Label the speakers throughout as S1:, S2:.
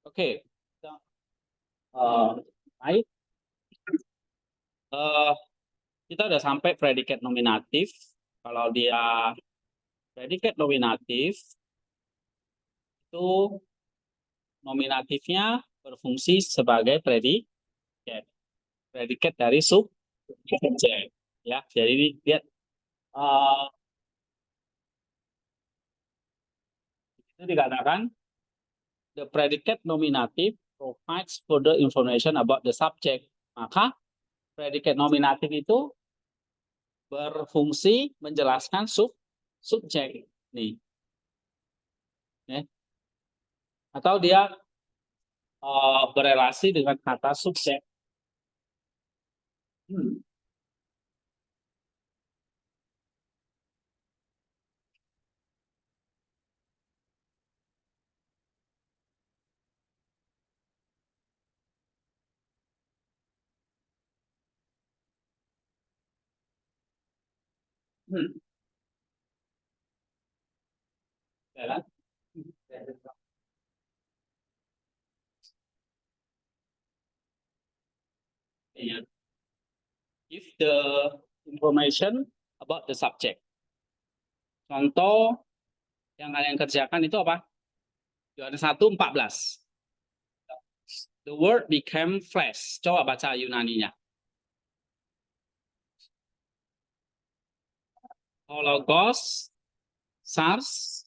S1: Oke. Eh, Baik. Eh, kita udah sampai predikat nominatif. Kalau dia predikat nominatif, itu nominatifnya berfungsi sebagai predikat dari subjek. Ya, jadi lihat eh, itu dikatakan the predicate nominative provides further information about the subject. Maka predikat nominatif itu berfungsi menjelaskan subjek nih, ya. Atau dia berelasi dengan kata subjek. Hmm. Hmm. Ya kan? Iya. Give the information about the subject. Contoh yang kalian kerjakan itu apa? Yohanes 1:14. The word became flesh. Coba baca Yunaninya. Hologos, SARS,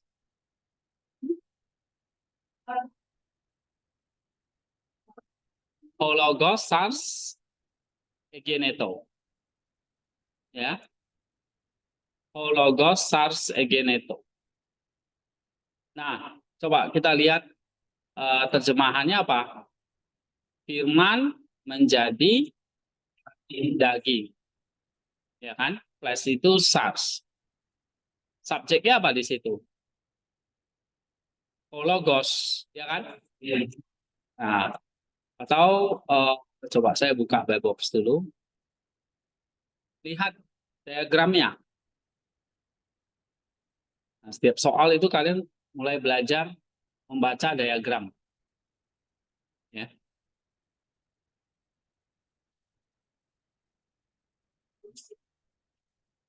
S1: Hologos, SARS, Egeneto. Ya. Hologos, SARS, Egeneto. Nah, coba kita lihat terjemahannya apa? Firman menjadi daging. Ya kan? Flesh itu SARS. Subjeknya apa di situ? Hologos, ya kan? Iya. Nah, atau coba saya buka Blackbox dulu. Lihat diagramnya. Nah, setiap soal itu kalian mulai belajar membaca diagram. Ya.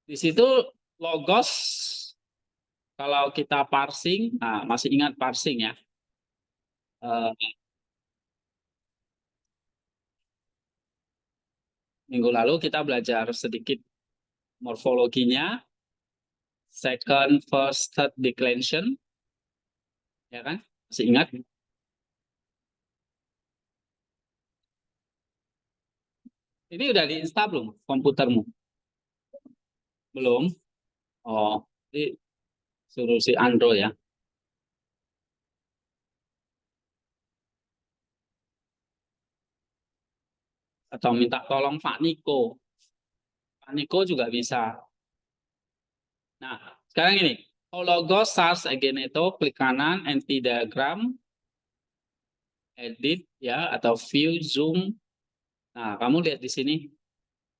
S1: Di situ logos, kalau kita parsing, nah masih ingat parsing ya. Eh, Minggu lalu kita belajar sedikit morfologinya, second, first, third declension, ya kan? Masih ingat? Ini udah diinstal belum komputermu? Belum? Oh, jadi suruh si Andro ya. Atau minta tolong Pak Niko. Pak Niko juga bisa. Nah, sekarang ini. Hologos SARS Ageneto, klik kanan, anti diagram, edit ya, atau view, zoom. Nah, kamu lihat di sini.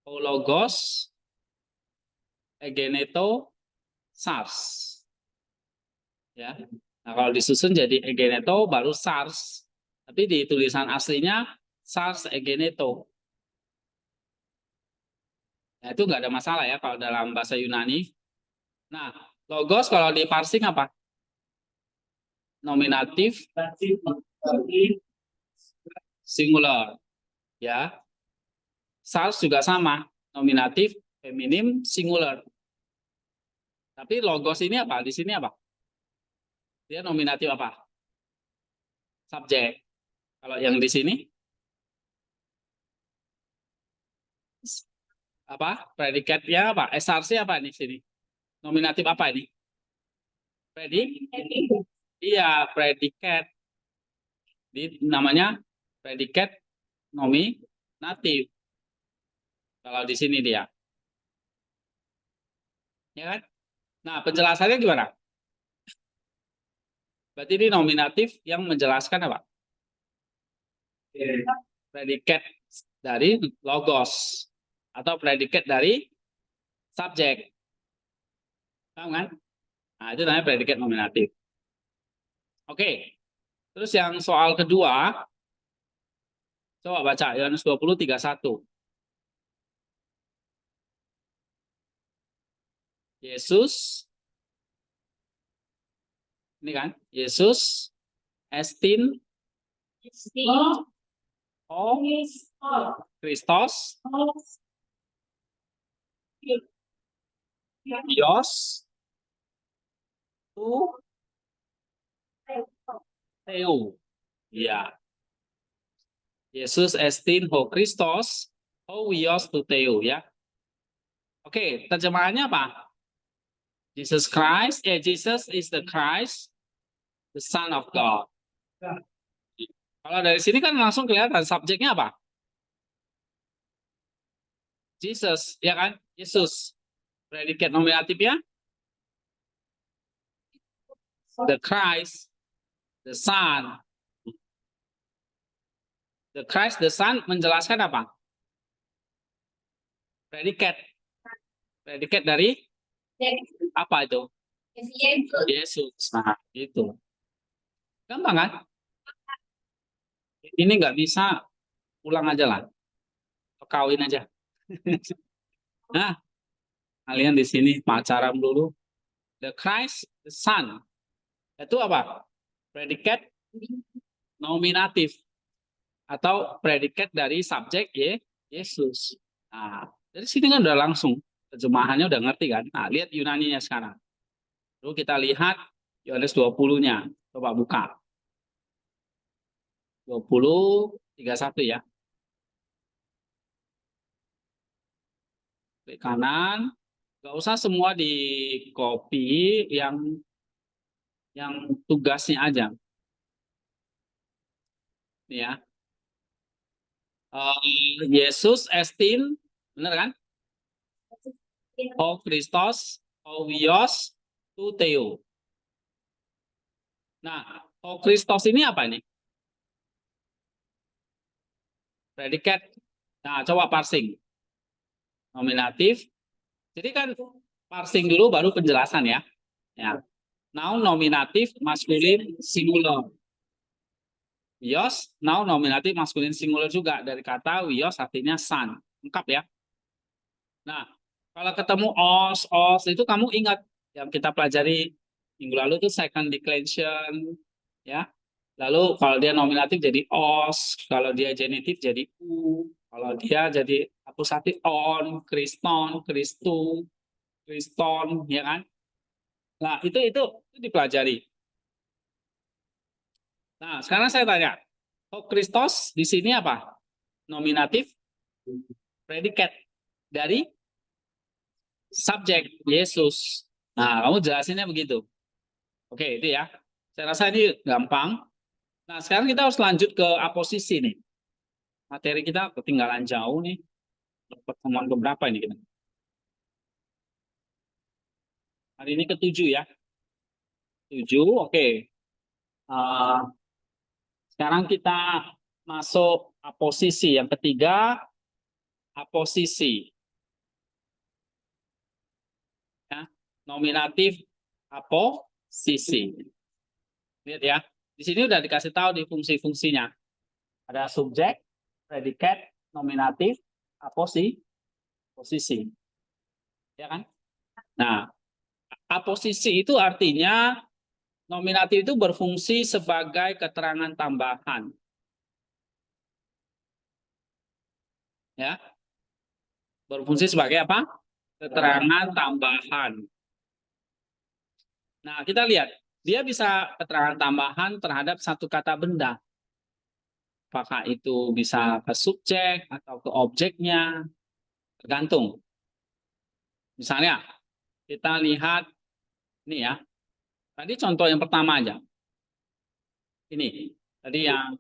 S1: Hologos Ageneto SARS. Ya. Nah, kalau disusun jadi Ageneto baru SARS. Tapi di tulisan aslinya SARS Ageneto. Nah, itu nggak ada masalah ya kalau dalam bahasa Yunani. Nah, logos kalau di parsing apa? Nominatif singular. Ya. SARS juga sama. Nominatif feminim singular. Tapi logos ini apa? Di sini apa? Dia nominatif apa? Subjek. Kalau yang di sini apa? Predikatnya apa? SRC apa di sini? Nominatif apa ini? Predikat. Iya, predikat. Namanya predikat nominatif. Kalau di sini dia, ya kan? Nah, penjelasannya gimana? Berarti ini nominatif yang menjelaskan apa? Predikat dari logos atau predikat dari subjek. Paham kan? Nah, itu namanya predikat nominatif. Oke. Terus yang soal kedua, coba baca Yohanes 20:31. Yesus, ini kan, Yesus estin o Christos Dios tu Theo. Ya, Yesus estin ho Christos ho Dios tu Theo ya. Oke, terjemahannya apa? Jesus is the Christ, the Son of God. Kalau dari sini kan langsung kelihatan subjeknya apa? Jesus, ya kan? Yesus. Predikat nominatifnya the Christ, the Son. The Christ, the Son menjelaskan apa? Predikat. Predikat dari apa itu? Yesus. Nah, itu. Gampang kan? Ini nggak bisa ulang aja lah. Kawin aja. Nah, kalian di sini pacaran dulu. The Christ, the Son. Itu apa? Predikat nominatif atau predikat dari subjek Yesus. Nah, dari sini kan udah langsung terjemahannya udah ngerti kan. Nah, lihat Yunaninya sekarang. Lalu kita lihat Yohanes 20-nya. Coba buka. 20:31 ya. Klik kanan. Gak usah semua di copy yang tugasnya aja. Nih ya. Yesus estin, benar kan? O Christos, o Vios, tu Theo. Nah, o Christos ini apa ini? Predikat. Nah, coba parsing. Nominatif. Jadi kan parsing dulu baru penjelasan ya. Ya. Noun nominatif maskulin singular. Wios, noun nominatif maskulin singular juga dari kata wios artinya son. Lengkap ya. Nah, kalau ketemu os itu kamu ingat yang kita pelajari minggu lalu itu second declension ya. Lalu kalau dia nominatif jadi os, kalau dia genitif jadi u, kalau dia jadi akusatif on, kriston, kristu, kriston, ya kan? Nah, itu dipelajari. Nah, sekarang saya tanya, Kristos di sini apa? Nominatif, predikat dari subjek Yesus. Nah, kamu jelasinnya begitu. Oke, itu ya. Saya rasa ini gampang. Nah, sekarang kita harus lanjut ke aposisi nih. Materi kita ketinggalan jauh nih. Pertemuan keberapa ini kita? Hari ini ke-7 ya. 7, oke. Sekarang kita masuk aposisi. Yang ketiga, aposisi. Ya. Nominatif aposisi. Lihat ya. Di sini udah dikasih tahu di fungsi-fungsinya. Ada subjek, predikat, nominatif, posisi. Ya kan? Nah, aposisi itu artinya nominatif itu berfungsi sebagai keterangan tambahan. Ya. Berfungsi sebagai apa? Keterangan tambahan. Nah, kita lihat. Dia bisa keterangan tambahan terhadap satu kata benda. Apakah itu bisa ke subjek atau ke objeknya, tergantung. Misalnya, kita lihat ini ya. Tadi contoh yang pertama aja. Ini. Tadi yang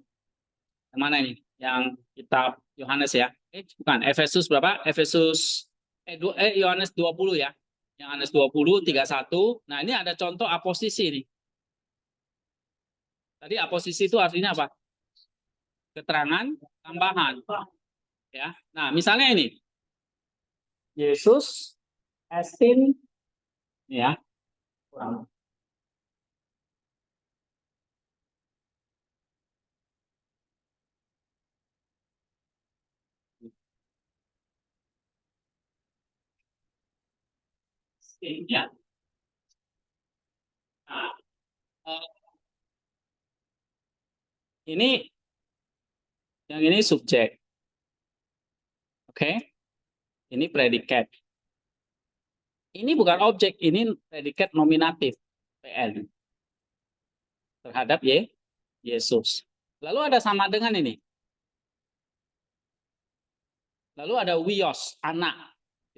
S1: mana ini? Yang kitab Yohanes ya. Bukan, Efesus berapa? Yohanes 20 ya. Yohanes 20:31. Nah, ini ada contoh aposisi nih. Tadi aposisi itu artinya apa? Keterangan tambahan. Ya. Nah, misalnya ini. Yesus estin ya. Ya. Nah, eh, ini yang ini subjek, oke? Ini predikat. Ini bukan objek, ini predikat nominatif PN terhadap Yesus. Lalu ada sama dengan ini. Lalu ada wios, anak.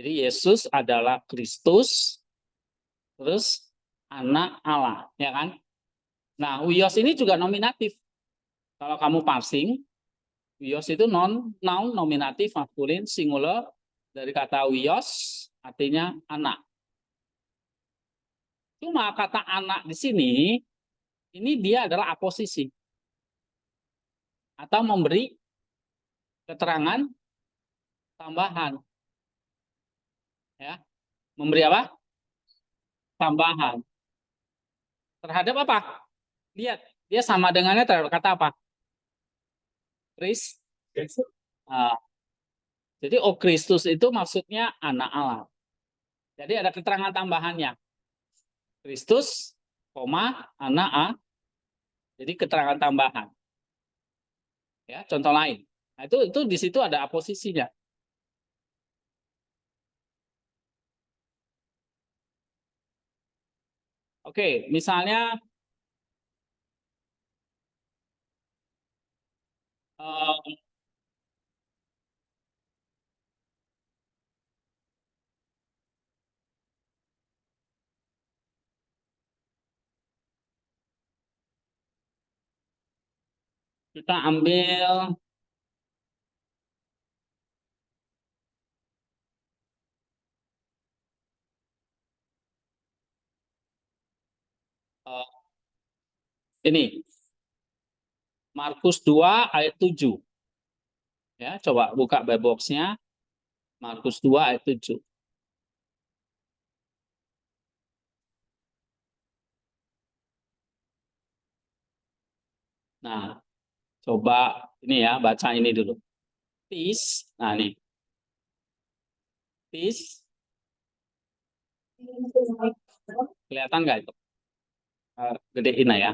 S1: Jadi Yesus adalah Kristus, terus anak Allah, ya kan? Nah, wios ini juga nominatif. Kalau kamu parsing, wios itu noun nominatif maskulin singular dari kata wios artinya anak. Cuma kata anak di sini ini dia adalah aposisi atau memberi keterangan tambahan, ya. Memberi apa? Tambahan. Terhadap apa? Lihat, dia sama dengannya terhadap kata apa? Kris. Uh, jadi O Kristus itu maksudnya anak Allah. Jadi ada keterangan tambahannya. Kristus, koma, anak A. Jadi keterangan tambahan. Ya, contoh lain. Nah, itu di situ ada aposisinya. Oke, misalnya uh, kita ambil uh, ini Markus 2 ayat 7. Ya, coba buka Bible-nya Markus 2 ayat 7. Nah, coba ini ya, baca ini dulu. Peace. Nah, nih. Peace. Kelihatan nggak itu? Gedein lah ya.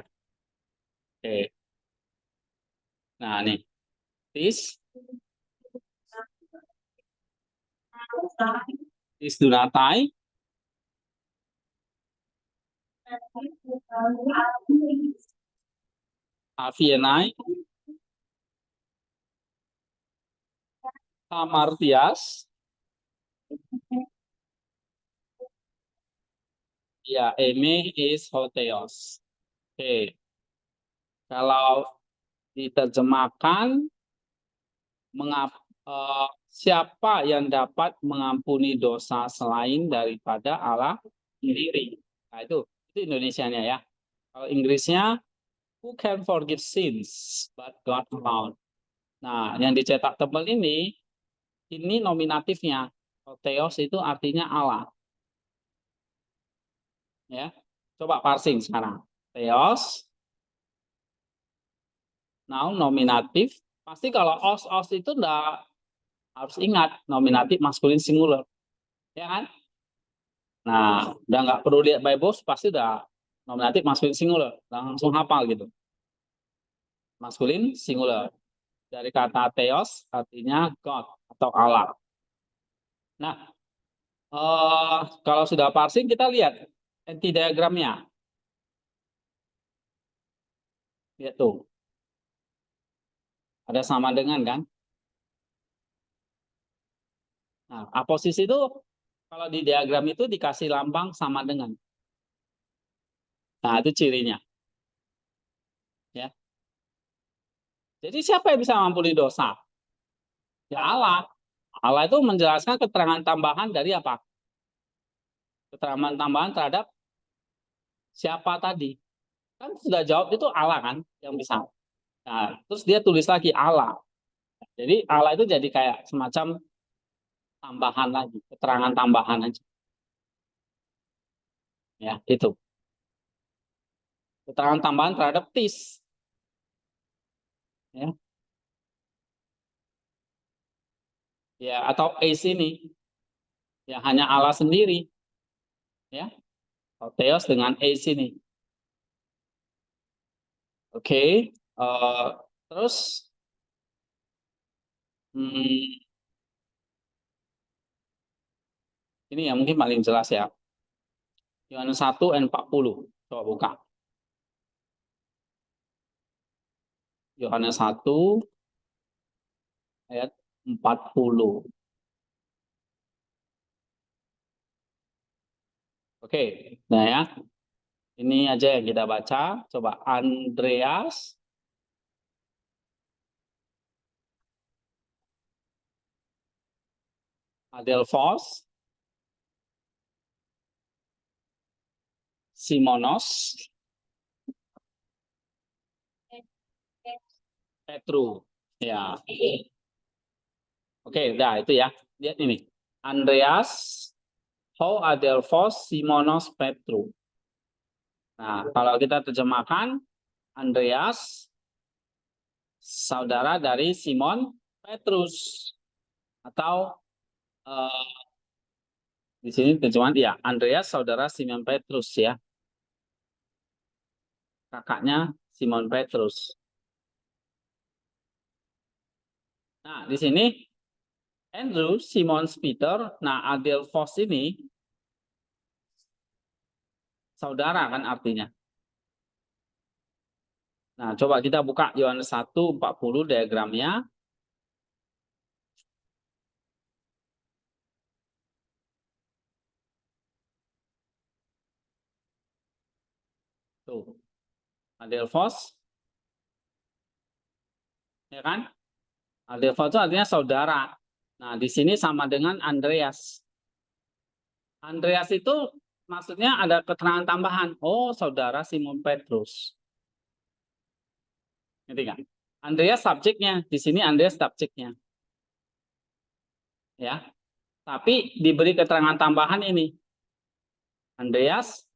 S1: Oke. Nah, nih. Peace. Peace do not die. Avienai. Hamartias. Ya, eme is hoteos. Oke. Kalau diterjemahkan, siapa yang dapat mengampuni dosa selain daripada Allah sendiri? Nah, itu Indonesianya ya. Kalau Inggrisnya, who can forgive sins but God alone. Nah, yang dicetak tebal ini nominatifnya. Theos itu artinya Allah. Ya, coba parsing sekarang. Theos, noun nominatif. Pasti kalau os itu enggak harus ingat nominatif maskulin singular, ya kan? Nah, udah nggak perlu lihat Bible, pasti udah nominatif maskulin singular, langsung hafal gitu. Maskulin singular dari kata theos artinya God atau Allah. Nah, kalau sudah parsing kita lihat anti diagramnya, lihat tuh ada sama dengan kan? Nah, aposisi itu kalau di diagram itu dikasih lambang sama dengan. Nah, itu cirinya. Ya. Jadi siapa yang bisa mengampuni dosa? Ya Allah. Allah itu menjelaskan keterangan tambahan dari apa? Keterangan tambahan terhadap siapa tadi? Kan sudah jawab itu Allah kan yang bisa. Nah, terus dia tulis lagi Allah. Jadi Allah itu jadi kayak semacam tambahan lagi, keterangan tambahan aja. Ya, itu. Keterangan tambahan terhadap tis. Ya, ya atau is ini. Ya hanya Allah sendiri. Ya, Theos dengan A sini. Oke, terus ini yang mungkin paling jelas ya. Yohanes 1 ayat 40. Coba buka. Yohanes 1 ayat 40. Oke, nah ya. Ini aja yang kita baca. Coba Andreas, Adelphos, Simonos, Petru. Ya. Oke, udah itu ya. Lihat ini. Andreas, Ho Adelphos, Simonos, Petru. Nah, kalau kita terjemahkan, Andreas, saudara dari Simon Petrus. Atau di sini terjemahan ya, Andreas, saudara Simon Petrus ya. Kakaknya Simon Petrus. Nah, di sini Andrew, Simon Peter, nah Adelphos ini saudara kan artinya. Nah, coba kita buka Yohanes 1:40 diagramnya. Tuh, Adelphos, ya kan? Adelphos itu artinya saudara. Nah, di sini sama dengan Andreas. Andreas itu maksudnya ada keterangan tambahan. Oh, saudara Simon Petrus. Ngerti kan? Andreas subjeknya. Di sini Andreas subjeknya. Ya. Tapi diberi keterangan tambahan ini. Andreas,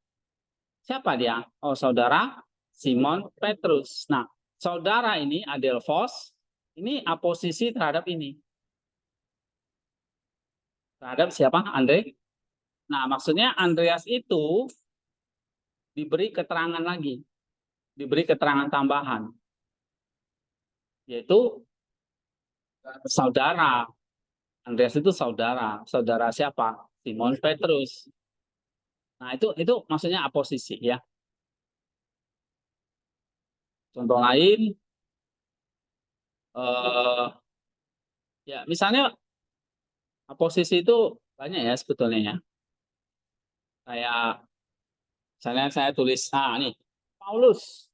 S1: siapa dia? Oh, saudara Simon Petrus. Nah, saudara ini Adelphos, ini aposisi terhadap ini. Terhadap siapa? Andre. Nah, maksudnya Andreas itu diberi keterangan lagi. Diberi keterangan tambahan. Yaitu saudara. Andreas itu saudara. Saudara siapa? Simon Petrus. Nah, itu maksudnya aposisi ya. Contoh lain, ya misalnya aposisi itu banyak ya sebetulnya ya. Kayak misalnya saya tulis, nih, Paulus,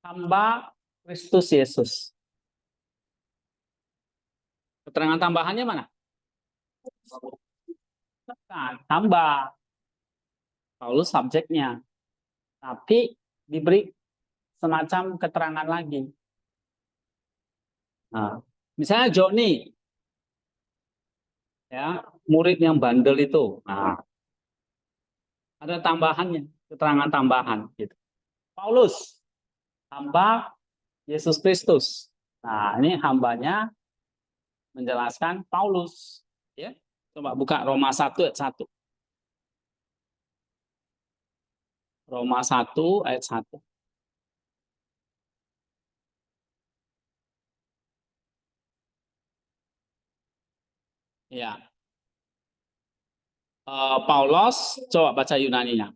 S1: hamba Kristus Yesus. Keterangan tambahannya mana? Nah, hamba. Paulus subjeknya. Tapi diberi semacam keterangan lagi. Nah, misalnya Joni, ya, murid yang bandel itu. Nah, ada tambahannya, keterangan tambahan gitu. Paulus, hamba Yesus Kristus. Nah, ini hambanya menjelaskan Paulus, ya. Coba buka Roma 1 ayat 1. Roma 1 ayat 1. Ya. Paulos, coba baca Yunaninya.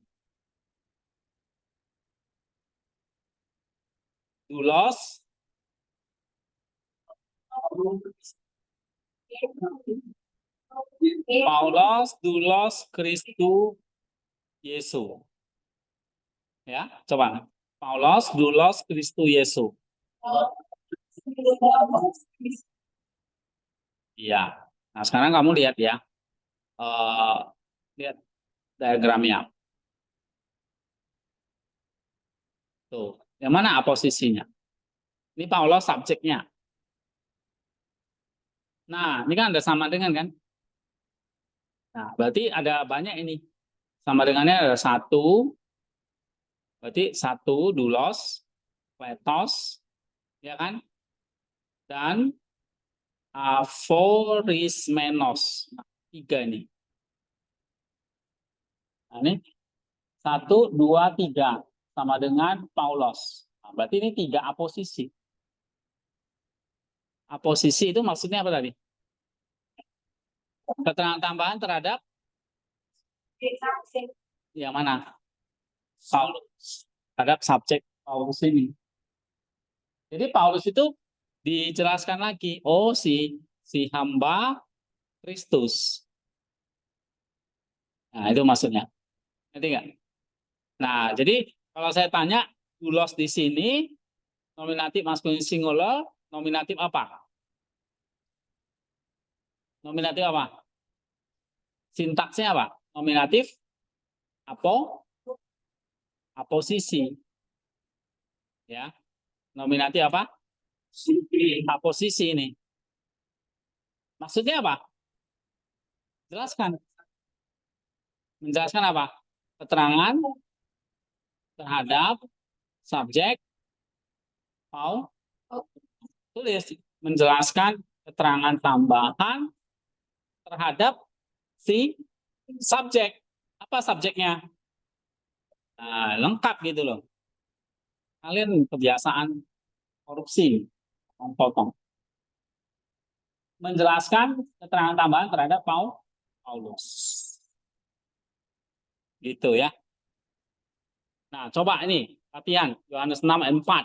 S1: Doulos, Paulos, Doulos, Christu, Yesus. Ya, coba. Paulos, Doulos, Christu, Yesus. Iya. Nah, sekarang kamu lihat ya. Lihat diagramnya. Tuh. Yang mana posisinya? Ini Paulos subjeknya. Nah, ini kan ada sama dengan kan? Nah, berarti ada banyak ini. Sama dengannya ada satu. Berarti satu, Doulos, Kletos, ya kan? Dan Aforismenos. Nah, tiga ini. Nah, ini 1, 2, 3 sama dengan Paulos. Nah, berarti ini 3 aposisi. Aposisi itu maksudnya apa tadi? Keterangan tambahan terhadap yang mana? Paulus. Terhadap subjek Paulus ini. Jadi Paulus itu dijelaskan lagi. Oh, si hamba Kristus. Nah, itu maksudnya. Ngerti nggak? Nah, jadi kalau saya tanya, doulos di sini nominatif maskulin singular, nominatif apa? Nominatif apa? Sintaksnya apa? Nominatif aposisi. Ya. Nominatif apa? Aposisi ini. Maksudnya apa? Jelaskan. Menjelaskan apa? Keterangan terhadap subjek Paul tulis menjelaskan keterangan tambahan terhadap si subjek. Apa subjeknya? Nah, lengkap gitu loh. Kalian kebiasaan korupsi, potong. Menjelaskan keterangan tambahan terhadap Paulus. Gitu ya. Nah, coba ini latihan Yohanes 6 ayat 4.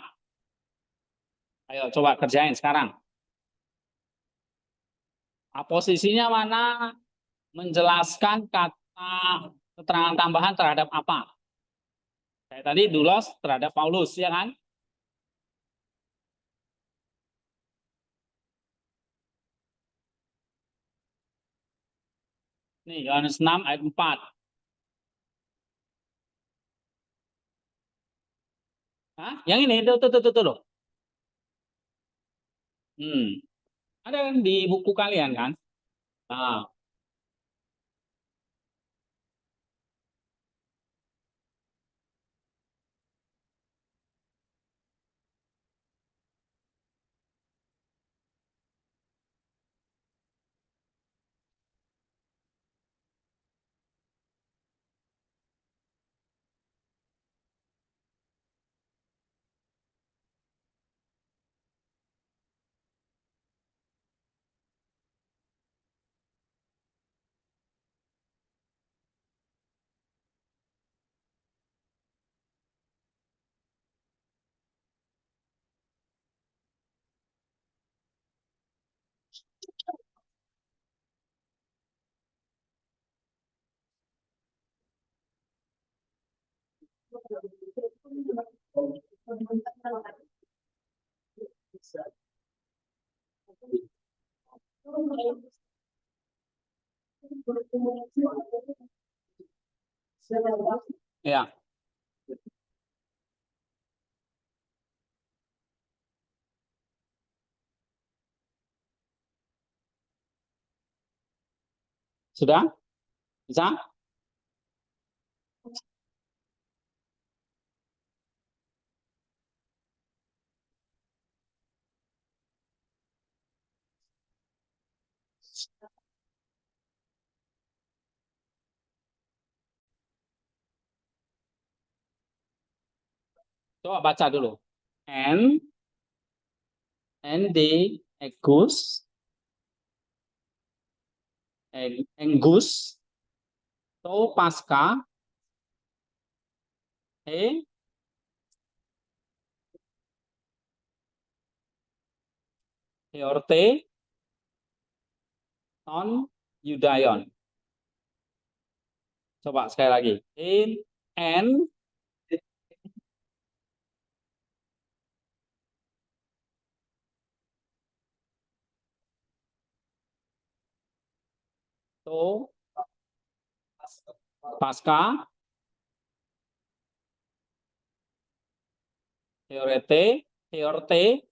S1: Ayo coba kerjain sekarang. Posisinya mana? Menjelaskan kata keterangan tambahan terhadap apa? Kayak tadi doulos terhadap Paulus, ya kan? Nih, Yohanes 6 ayat 4. Hah? Yang ini, tuh. Ada kan di buku kalian kan? Nah, ya, sudah? Bisa? Coba baca dulu. And the Engus, to pasca, he, heorte, ton, Yudaion. Coba sekali lagi. And, to, pasca, heorte,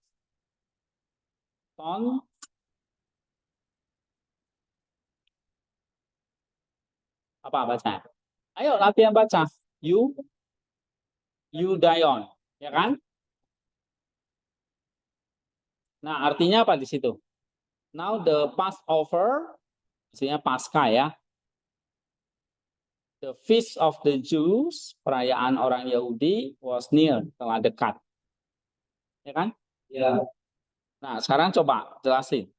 S1: ton, apa baca? Ayo latihan baca. Yudaion, ya kan? Nah, artinya apa di situ? Now the Passover, maksudnya pasca ya. The feast of the Jews, perayaan orang Yahudi, was near, telah dekat. Ya kan? Ya. Nah, sekarang coba jelasin.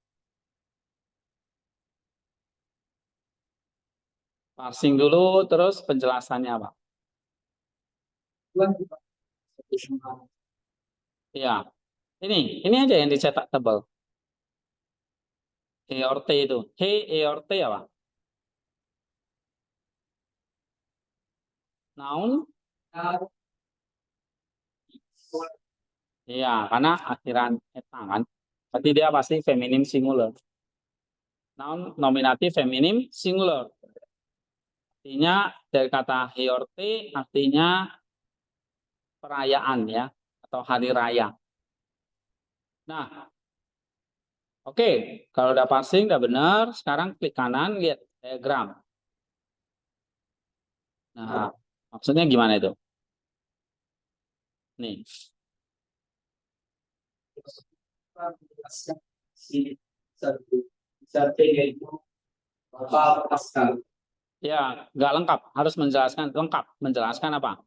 S1: Parsing dulu, terus penjelasannya apa? Ya, ini aja yang dicetak tebal. E or T itu. He, E or T apa? Noun? Iya, karena akhiran eta kan. Berarti dia pasti feminim singular. Noun nominatif feminim singular. Artinya dari kata he or T artinya perayaan ya atau hari raya. Nah, oke, kalau udah passing udah benar, sekarang klik kanan lihat diagram. Nah, maksudnya gimana itu? Nih. Ya, nggak lengkap. Harus menjelaskan lengkap. Menjelaskan apa?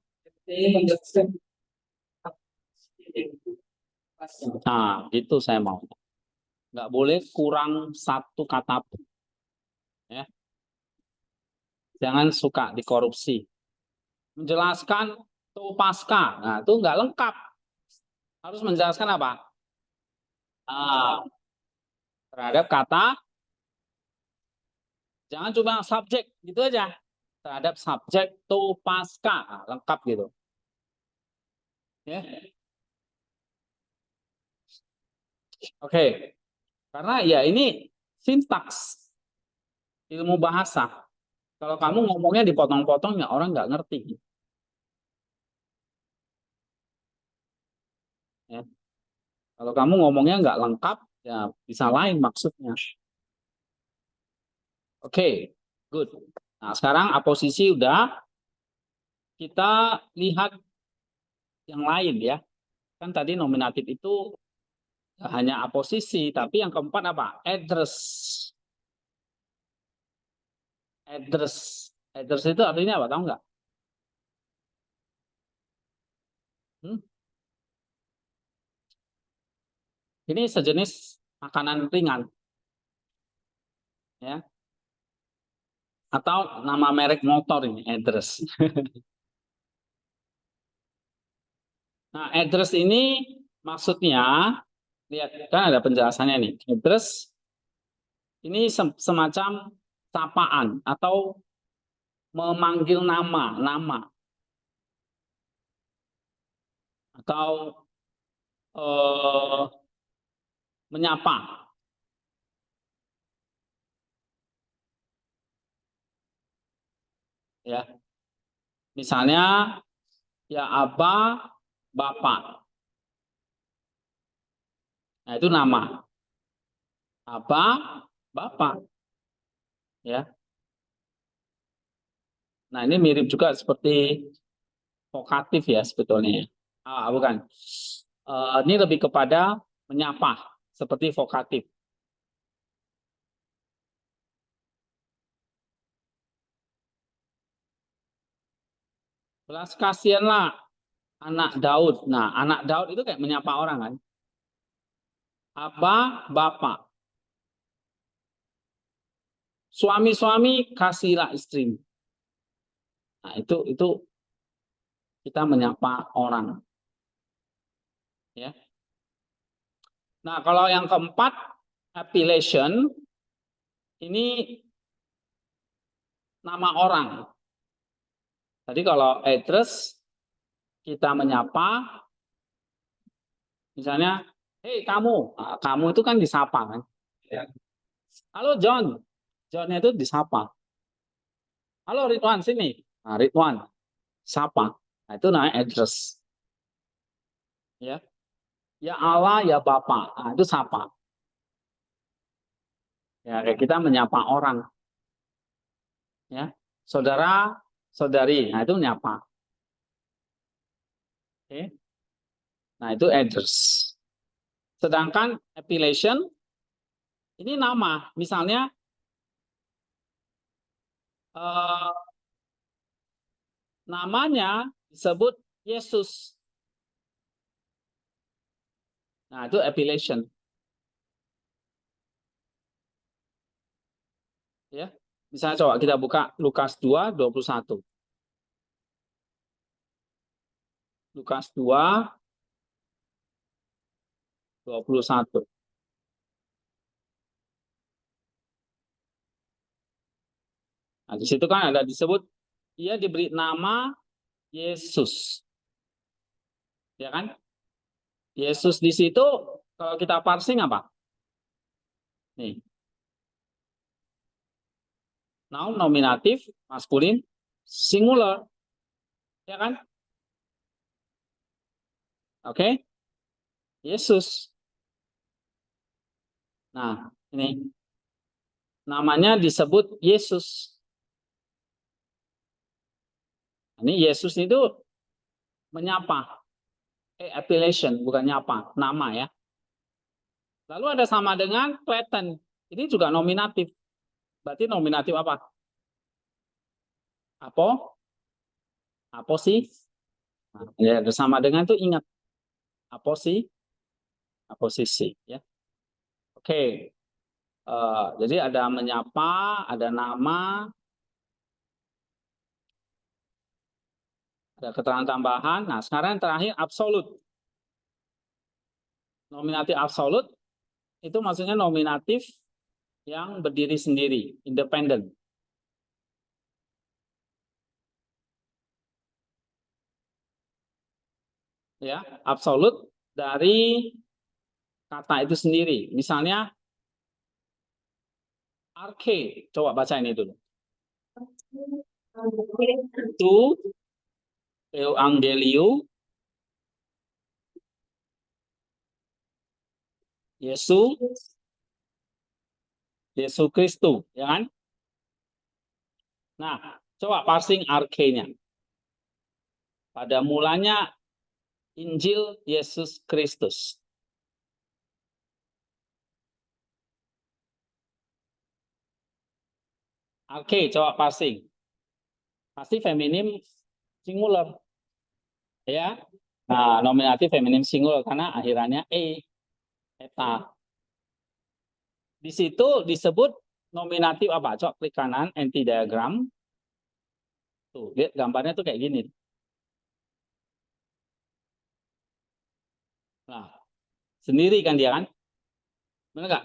S1: Nah, itu saya mau. Nggak boleh kurang satu kata pun. Ya. Jangan suka dikorupsi. Menjelaskan tuh pasca. Nah, itu nggak lengkap. Harus menjelaskan apa? Ah, terhadap kata, jangan cuma subjek, gitu aja. Terhadap subjek tuh pasca. Nah, lengkap gitu. Ya. Oke. Karena ya ini sintaks ilmu bahasa. Kalau kamu ngomongnya dipotong-potong ya orang nggak ngerti. Ya. Kalau kamu ngomongnya nggak lengkap, ya bisa lain maksudnya. Oke, good. Nah, sekarang aposisi udah. Kita lihat yang lain ya. Kan tadi nominatif itu hanya aposisi, tapi yang keempat apa? Address. Address. Address itu artinya apa? Tahu nggak? Hmm? Ini sejenis makanan ringan, ya. Atau nama merek motor ini, address. Nah, address ini maksudnya, lihat kan ada penjelasannya nih. Address ini semacam sapaan atau memanggil nama atau eh, menyapa, ya. Misalnya ya abah, bapak. Nah, itu nama. Abah, bapak, ya. Nah, ini mirip juga seperti vokatif ya sebetulnya. Bukan. Ini lebih kepada menyapa seperti vokatif. Belas kasihanlah anak Daud. Nah, anak Daud itu kayak menyapa orang kan. Abah, bapak. Suami-suami kasihlah istri. Nah, itu kita menyapa orang, ya. Nah, kalau yang keempat, appellation ini nama orang. Jadi kalau address kita menyapa, misalnya, hei kamu, nah, kamu itu kan disapa kan. Halo John, John itu disapa. Halo Ridwan sini, nah, Ridwan, sapa. Nah, itu namanya address. Ya, ya Allah, ya Bapak, nah, itu sapa. Ya, kayak kita menyapa orang. Ya, saudara, saudari, nah itu menyapa. Oke. Nah, itu address. Sedangkan appellation ini nama. Misalnya namanya disebut Yesus. Nah, itu appellation. Ya. Misalnya coba kita buka Lukas 2:21. Lukas 2:21. Nah, di situ kan ada disebut ia diberi nama Yesus. Ya kan? Yesus di situ kalau kita parsing apa? Nih. Noun nominatif maskulin singular. Ya kan? Oke? Yesus. Nah, ini namanya disebut Yesus. Ini Yesus itu menyapa. Appellation, bukan nyapa. Nama ya. Lalu ada sama dengan Clayton. Ini juga nominatif. Berarti nominatif apa? Apo? Apo sih? Nah, ya, bersama dengan itu ingat. Apo sih? Aposisi. Ya. Oke. Jadi ada menyapa, ada nama, ada keterangan tambahan. Nah, sekarang yang terakhir absolut. Nominatif absolut itu maksudnya nominatif yang berdiri sendiri, independen. Ya, absolut dari kata itu sendiri. Misalnya arche, coba baca ini dulu. Tu euangelio Yesus Yesus Kristus, ya kan? Nah, coba parsing arche-nya. Pada mulanya Injil Yesus Kristus. Arche, coba parsing. Pasti feminim singular, ya. Nah, nominatif feminim singular karena akhirannya eta. Di situ disebut nominatif apa? Coba klik kanan, anti diagram. Tuh, lihat gambarnya tuh kayak gini. Nah, sendiri kan dia kan? Benar nggak?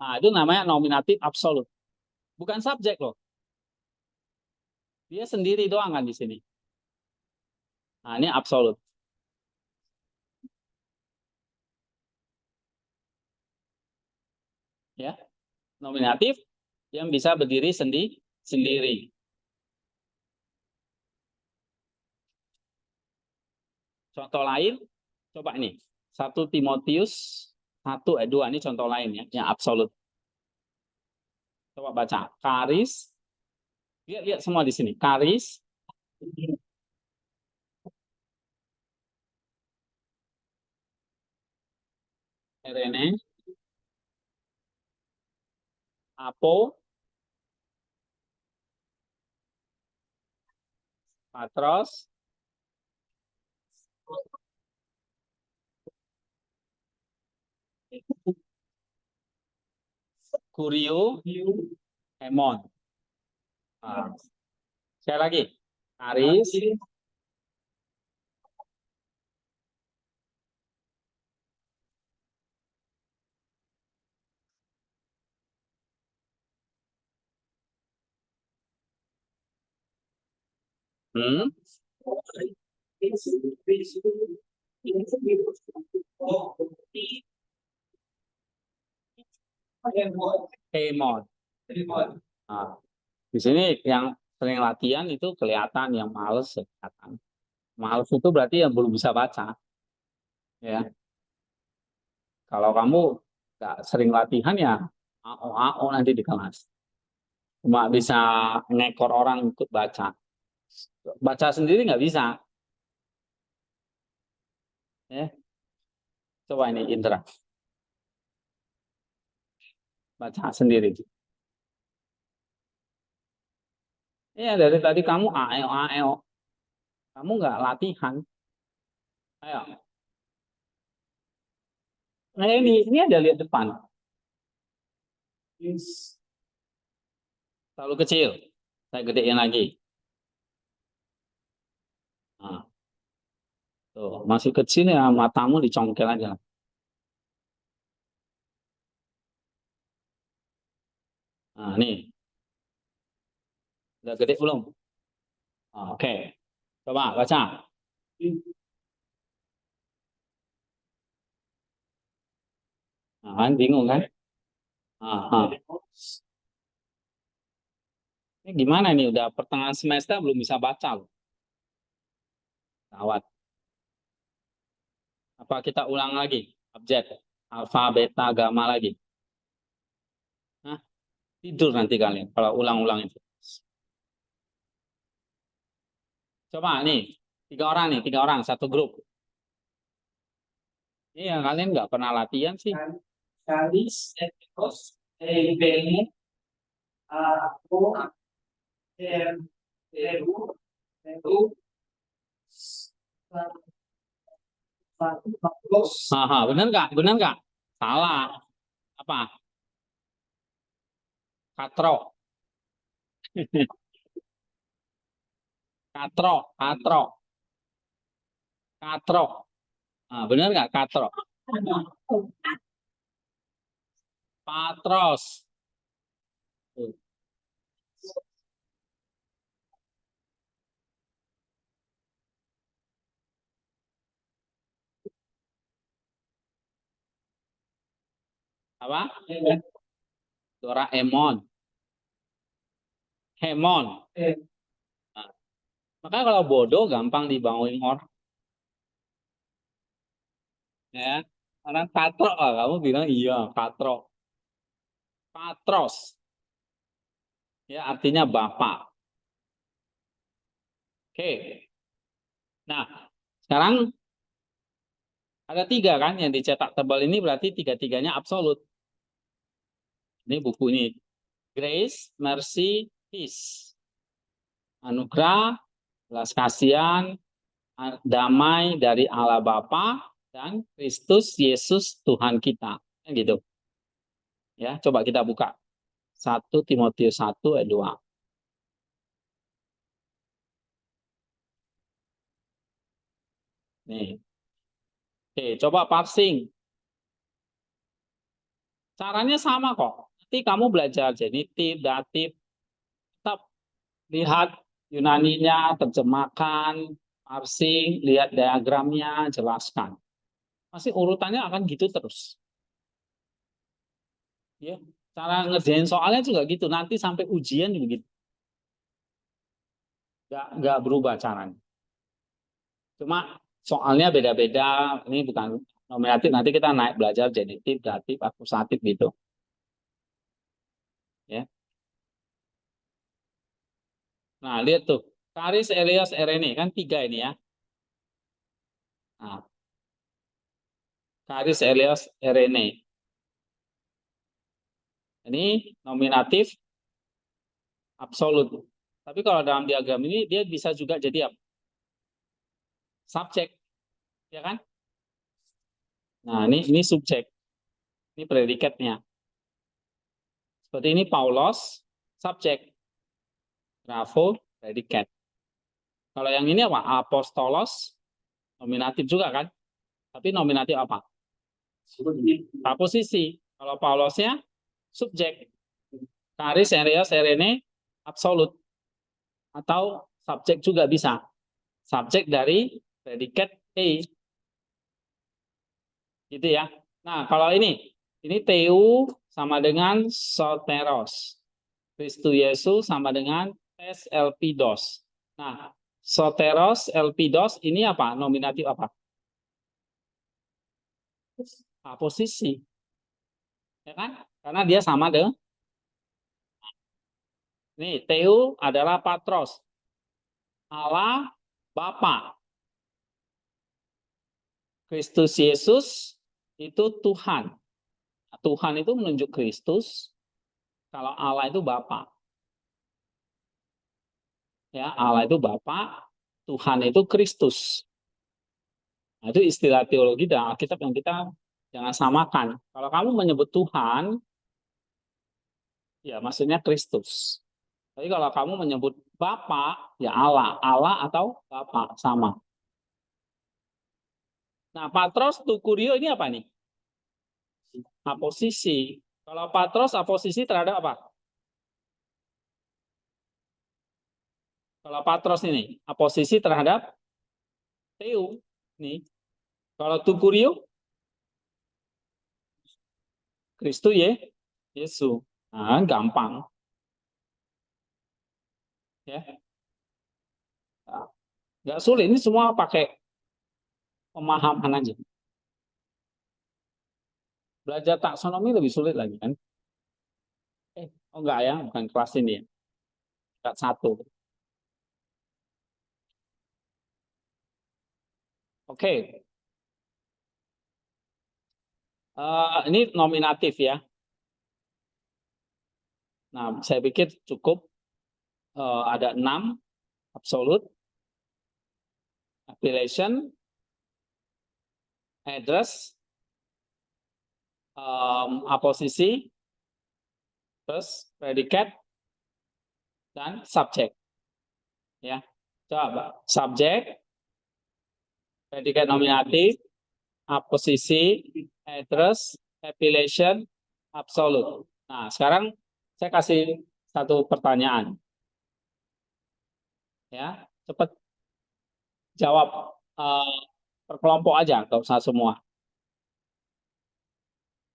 S1: Nah, itu namanya nominatif absolut. Bukan subjek loh. Dia sendiri doang kan di sini. Nah, ini absolut. Ya, nominatif yang bisa berdiri sendiri. Contoh lain, coba ini. 1 Timotius 1:2 ini contoh lain ya, yang absolut. Coba baca. Karis. Lihat semua di sini. Karis. Rene. Apo. Patros. Kurio. Hemon. Nah, sekali lagi. Karis. Hmm. Hemon. Nah, di sini yang sering latihan itu kelihatan, yang males kelihatan. Males itu berarti yang belum bisa baca. Ya, kalau kamu nggak sering latihan ya AO nanti di kelas. Cuma bisa ngekor orang ikut baca. Baca sendiri nggak bisa. Ya, coba ini Indra baca sendiri. Iya, dari tadi kamu AEO AEO. Kamu nggak latihan. Ayo. Nah ini ada lihat depan. Terlalu kecil. Saya gedein lagi. Nah, tuh, masih kecil ya, matamu dicongkel aja. Nah, nih. Udah gede belum? Ah, oke. Coba baca. Nah, kan bingung kan? Ah, ah. Ini gimana nih? Udah pertengahan semester belum bisa baca loh. Gawat. Apa kita ulang lagi? Abjad, alfa, beta, gamma lagi. Hah? Tidur nanti kalian kalau ulang-ulang itu. Coba nih, tiga orang, satu grup. Iya, kalian nggak pernah latihan sih. Kalis, etikos, ebene, aku, eru, eru, haha, benar nggak? Benar nggak? Salah. Apa? Katro. Katro, katro, katro. Ah, benar nggak katro? Patros. Apa? Doraemon. Hemon. Nah, makanya kalau bodoh gampang dibangunin orang. Ya, karena katro lah, kamu bilang iya katro. Patros. Ya, artinya bapak. Oke. Nah, sekarang ada tiga kan yang dicetak tebal ini berarti tiga-tiganya absolut. Ini buku ini. Grace, mercy, peace. Anugerah, belas kasihan, damai dari Allah Bapa dan Kristus Yesus Tuhan kita. Gitu. Ya, coba kita buka. 1 Timotius 1 ayat 2. Nih. Oke, coba parsing. Caranya sama kok. Nanti kamu belajar genitif, datif, tetap lihat Yunaninya, terjemahkan, parsing, lihat diagramnya, jelaskan. Pasti urutannya akan gitu terus. Ya, cara ngerjain soalnya juga gitu. Nanti sampai ujian juga gitu. Nggak berubah caranya. Cuma soalnya beda-beda. Ini bukan nominatif. Nanti kita naik belajar genitif, datif, akusatif gitu. Ya. Nah, lihat tuh. Karis, Elias, Erene. Kan tiga ini ya. Nah, Karis, Elias, Erene. Ini nominatif absolut. Tapi kalau dalam diagram ini dia bisa juga jadi apa? Subjek, ya kan? Nah, ini subjek. Ini predikatnya. Seperti ini Paulos, subjek. Bravo, predikat. Kalau yang ini apa? Apostolos, nominatif juga kan? Tapi nominatif apa? Posisi. Kalau Paulosnya subjek. Karis, Elias, Erene, absolut. Atau subjek juga bisa. Subjek dari predikat A. Gitu ya. Nah, kalau ini Teu sama dengan Soteros. Kristus Yesus sama dengan tes Elpidos. Nah, Soteros, Elpidos ini apa? Nominatif apa? Posisi. Ya kan? Karena dia sama dengan nih, Teu adalah Patros. Allah Bapa. Kristus Yesus itu Tuhan. Tuhan itu menunjuk Kristus. Kalau Allah itu Bapa. Ya, Allah itu Bapa. Tuhan itu Kristus. Nah, itu istilah teologi dan Alkitab yang kita jangan samakan. Kalau kamu menyebut Tuhan, ya maksudnya Kristus. Tapi kalau kamu menyebut Bapa, ya Allah. Allah atau Bapa, sama. Nah, Patros, Tukurio ini apa nih? Aposisi. Kalau Patros, aposisi terhadap apa? Kalau Patros ini, aposisi terhadap Teu. Nih. Kalau Tukurio, Kristus ya, Yesus. Nah, gampang. Ya. Nah, nggak sulit, ini semua pakai pemahaman aja. Belajar taksonomi lebih sulit lagi kan? Oh enggak ya, bukan kelas ini ya. Kelas 1. Oke. Ini nominatif ya. Nah, saya pikir cukup ada 6 absolute, appellation, address, aposisi, terus predikat dan subjek. Ya, coba subjek, predikat nominatif, aposisi, address, appellation, absolute. Nah, sekarang saya kasih satu pertanyaan. Ya, cepat jawab per kelompok aja, nggak usah semua.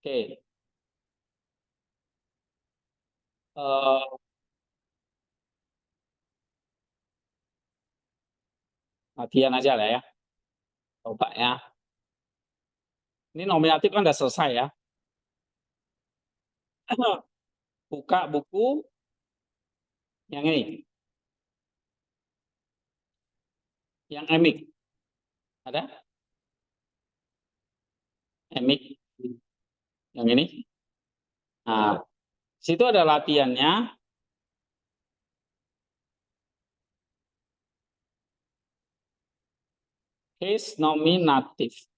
S1: Oke. Eh, Latihan aja lah ya. Coba ya. Ini nominatif kan udah selesai ya. Buka buku yang ini. Yang emik. Ada? Emik. Yang ini. Nah, situ ada latihannya. Case nominatif.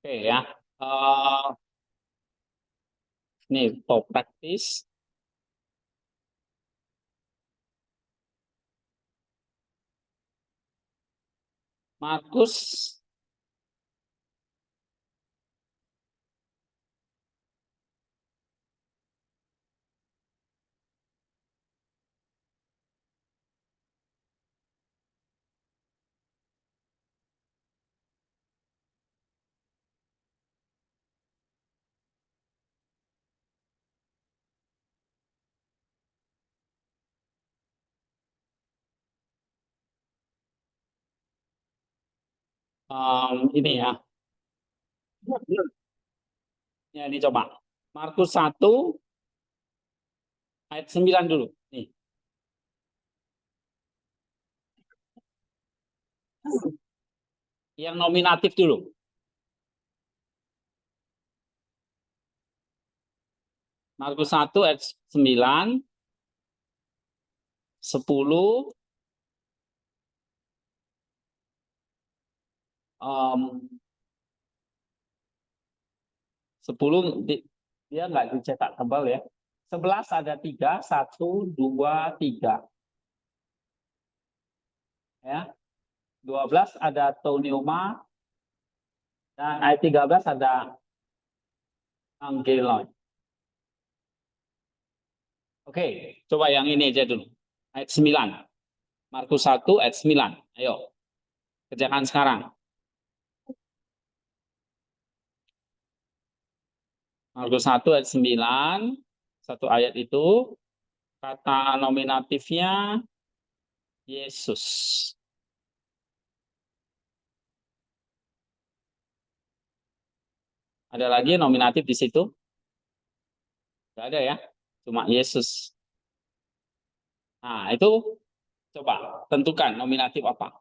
S1: Oke ya. Ini top practice. Markus ini ya. Ya ini coba. Markus 1 ayat 9 dulu. Nih. Yang nominatif dulu. Markus 1 ayat 9, 10, 10 dia nggak dicetak tebal ya. 11 ada 3, 1, 2, 3. Ya. 12 ada tonioma dan ayat 13 ada angeloi. Oke, coba yang ini aja dulu. Ayat 9. Markus 1 ayat 9. Ayo. Kerjakan sekarang. Markus 1 ayat 9. Satu ayat itu kata nominatifnya Yesus. Ada lagi nominatif di situ? Tidak ada ya, cuma Yesus. Nah, itu coba tentukan nominatif apa.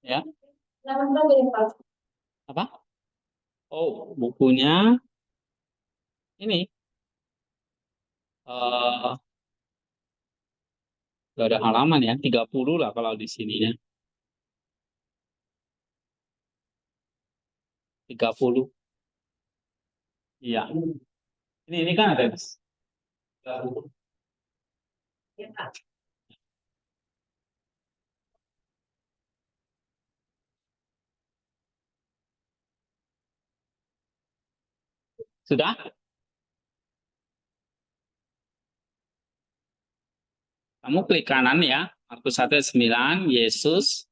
S1: Ya. Apa? Oh, bukunya ini nggak ada halaman ya, 30 lah kalau di sini ya. 30. Iya. Ini kan ada 30. Sudah? Kamu klik kanan ya. Markus 1 ayat 9, Yesus.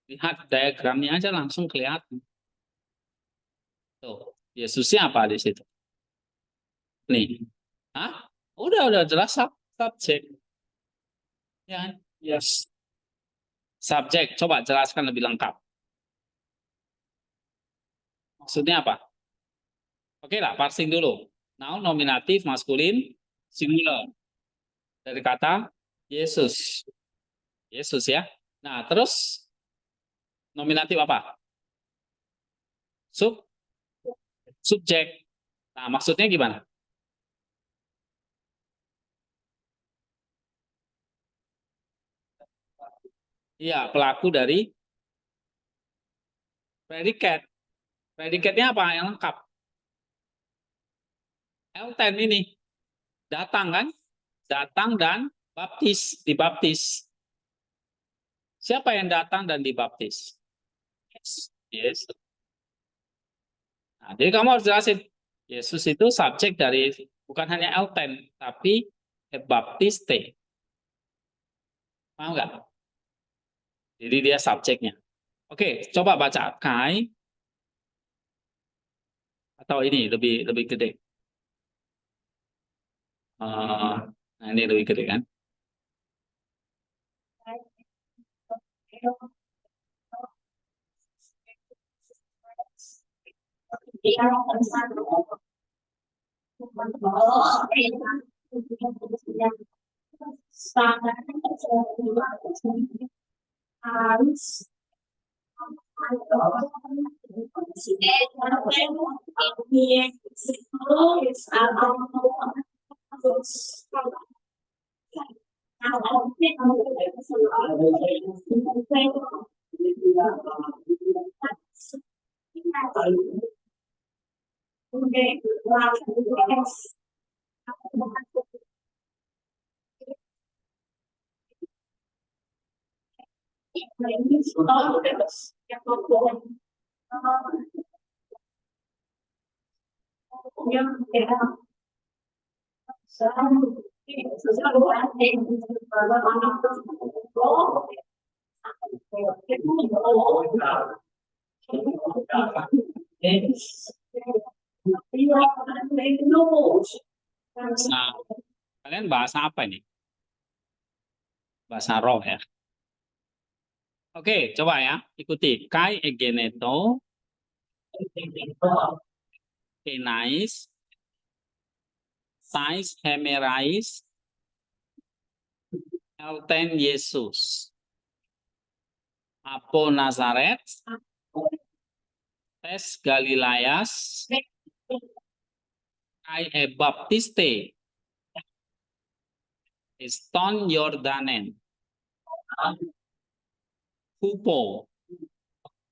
S1: Lihat diagramnya aja langsung kelihatan. Tuh, Yesusnya apa di situ? Nih. Hah? Udah jelas subjek. Ya, yes. Subjek, coba jelaskan lebih lengkap. Maksudnya apa? Oke lah, parsing dulu. Noun nominatif maskulin singular dari kata Yesus. Yesus ya. Nah, terus nominatif apa? Sub subjek. Nah, maksudnya gimana? Iya, pelaku dari predikat. Predikatnya apa yang lengkap? L10 ini. Datang kan? Datang dan baptis, dibaptis. Siapa yang datang dan dibaptis? Yes. Nah, jadi kamu harus jelasin. Yesus itu subjek dari bukan hanya L10, tapi baptiste. Paham nggak? Jadi dia subjeknya. Oke, coba baca Kai atau ini lebih lebih gede. Nah ini lebih gede kan? Nah, kalian bahasa apa ini? Bahasa roh ya. Oke, coba ya, ikuti. Kai egeneto, kenais, sais hemerais, elten Yesus. Apo Nazaret, tes Galilayas, kai e baptiste, eston Yordanen, hupo,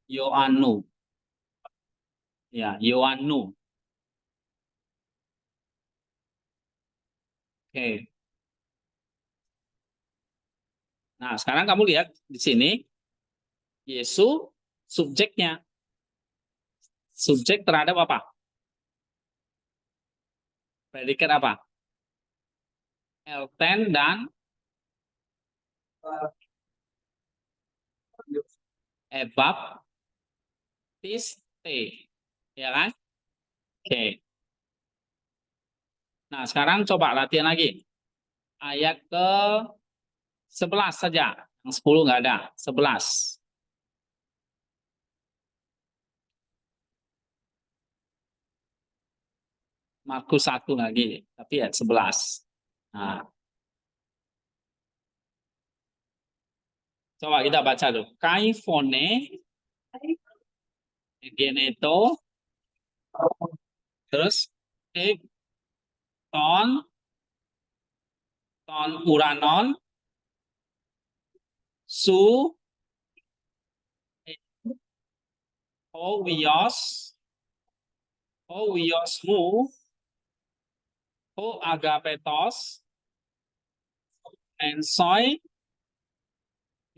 S1: Yoanu. Ya, Yoanu. Oke. Nah, sekarang kamu lihat di sini, Yesus subjeknya. Subjek terhadap apa? Predikat apa? L10 dan baptiste. Ya kan? Oke. Nah, sekarang coba latihan lagi. Ayat ke 11 saja. Yang 10 nggak ada. 11. Markus 1 lagi. Tapi ayat 11. Nah, Coba kita baca dulu. Kai phone egeneto, terus ek ton uranon su ho wios mu ho agapetos and soy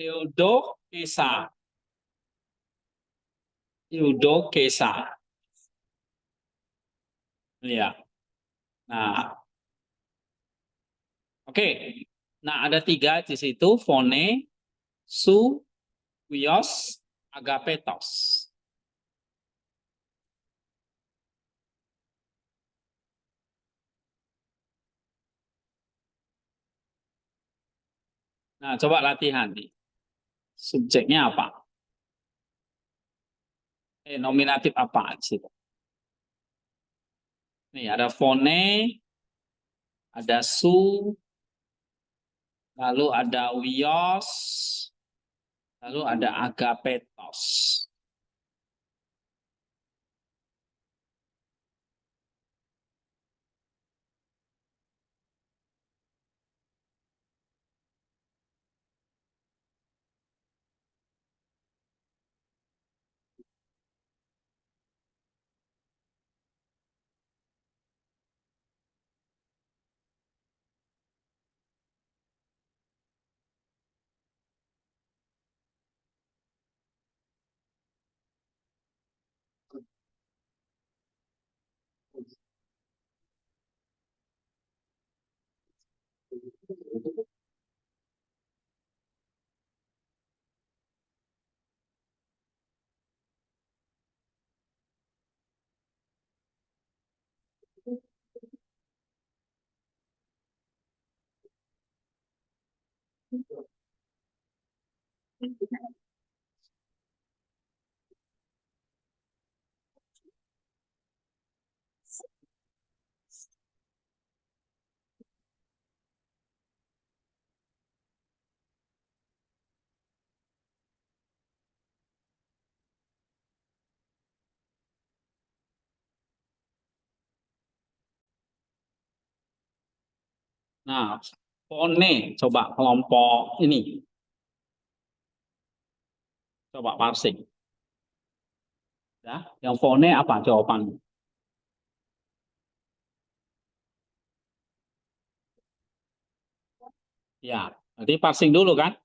S1: Eudokesa. Ya. Nah, oke. Nah, ada 3 di situ, phone, su, wios, agapetos. Nah, coba latihan nih. Subjeknya apa? Nominatif apa sih? Nih, ada phone, ada su, lalu ada wios, lalu ada agapetos. Nah, phone, coba kelompok ini. Coba parsing. Ya, yang phone apa jawabannya? Ya, nanti parsing dulu kan?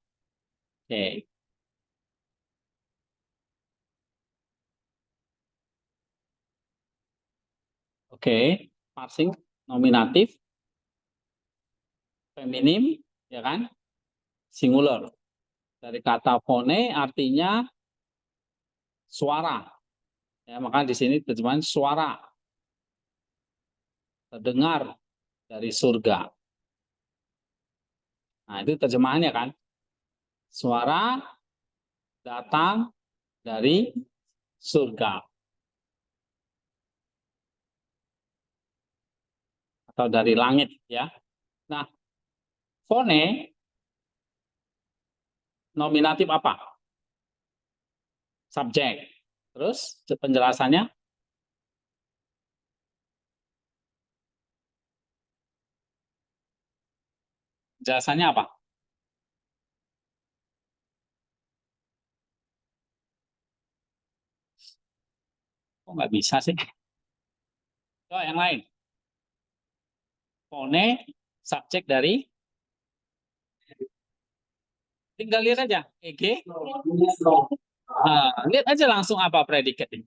S1: Oke. Oke, parsing nominatif, feminim, ya kan? Singular. Dari kata phone artinya suara. Ya, maka di sini terjemahan suara terdengar dari surga. Nah, itu terjemahannya kan? Suara datang dari surga atau dari langit ya. Nah, phone nominatif apa? Subjek. Terus penjelasannya? Penjelasannya apa? Kok nggak bisa sih? Oh, yang lain. Phone subjek dari, tinggal lihat aja. EG. Lihat aja langsung apa predikat ini.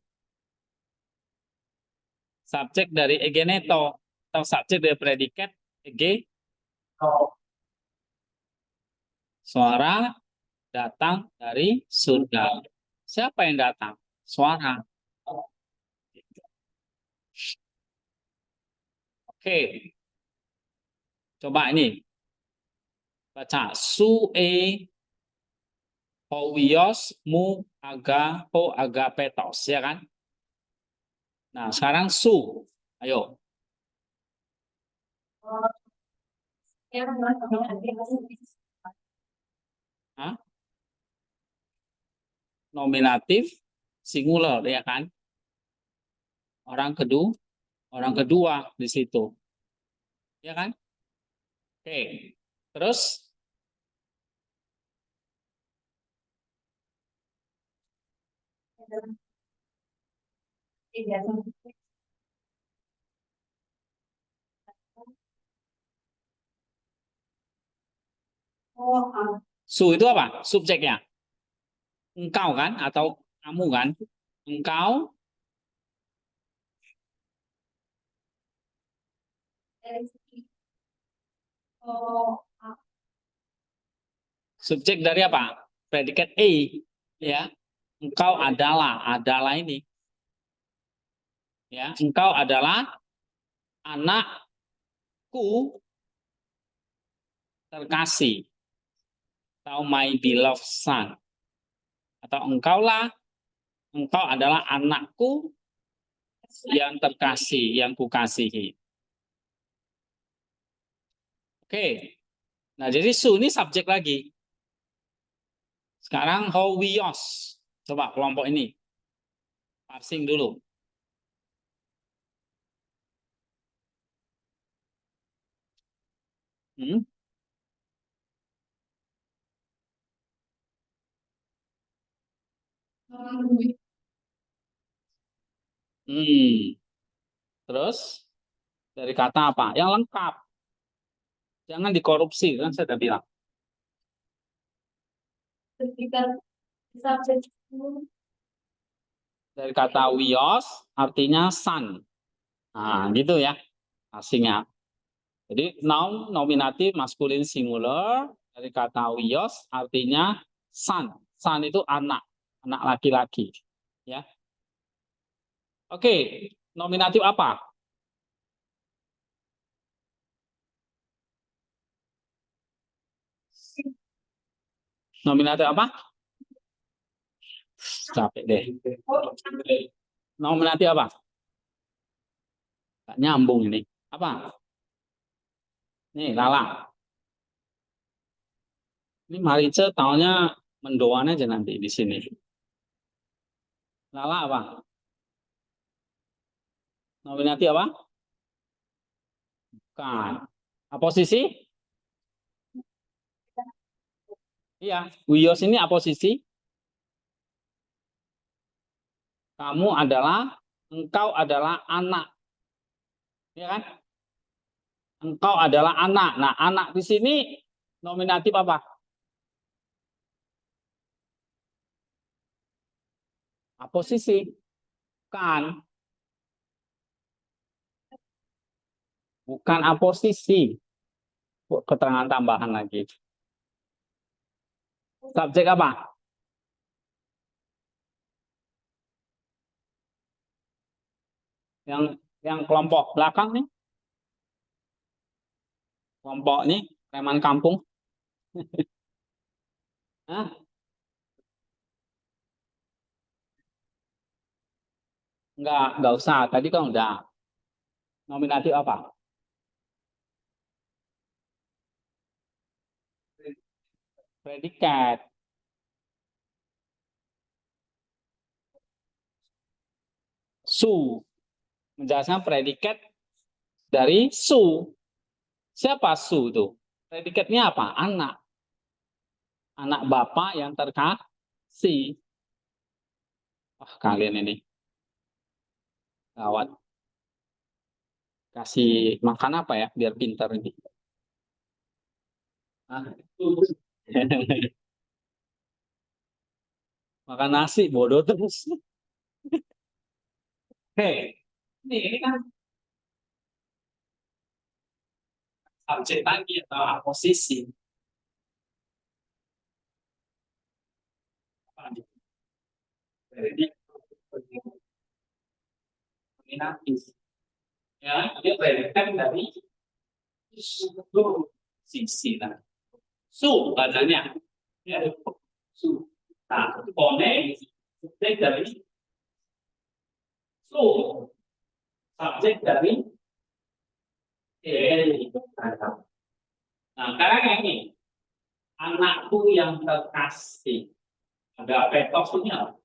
S1: Subjek dari egeneto atau subjek dari predikat eg, suara datang dari surga. Siapa yang datang? Suara. Oke, coba ini baca su e howios mu ho agapetos, ya kan? Nah, sekarang su. Ayo. Hah? nominatif singular, ya kan? Orang kedua di situ, ya kan? Oke, terus su itu apa? Subjeknya engkau kan atau kamu kan? Engkau, subjek dari apa? Predikat a, ya. Engkau adalah ini, ya. Engkau adalah anakku terkasih atau my beloved son, atau engkau adalah anakku yang terkasih, yang kukasihi. Oke. Nah, jadi su ini subjek lagi. Sekarang howios. Coba kelompok ini. Parsing dulu. Hmm? Hmm. Terus dari kata apa? Yang lengkap. Jangan dikorupsi, kan saya sudah bilang. Dari kata wios artinya sun. Nah, gitu ya asingnya. Jadi noun nominatif maskulin singular dari kata wios artinya son. Son itu anak, anak laki-laki. Ya. Oke, nominatif apa? Nominatif apa? Capek deh. Nominatif apa? Gak nyambung ini. Apa? Nih, Lala. Ini Marice taunya mendoan aja nanti di sini. Lala apa? Nominatif apa? Bukan. Aposisi? Iya. Wios ini aposisi. Kamu adalah, engkau adalah anak. Ya kan? Engkau adalah anak. Nah, anak di sini nominatif apa? Aposisi. Bukan. Bukan aposisi. Keterangan tambahan lagi. Subjek apa? Yang kelompok belakang nih. Kelompok nih, preman kampung. Hah? Enggak usah. Tadi kan udah. Nominatif apa? Predikat. Su. Menjelaskan predikat dari su. Siapa su itu? Predikatnya apa? Anak. Anak bapak yang terkasih. Wah, kalian ini gawat. Kasih makan apa ya biar pintar ini. Ah. Makan nasi bodoh terus. Oke. Ini kan subjek lagi atau posisi. Jadi nominatif. Ya, dia predikat dari suatu sisi. Nah, su bacanya. Ya, su. Nah, pone subjek dari su. Subjek dari nah, sekarang ini anakku yang terkasih. Ada petosnya.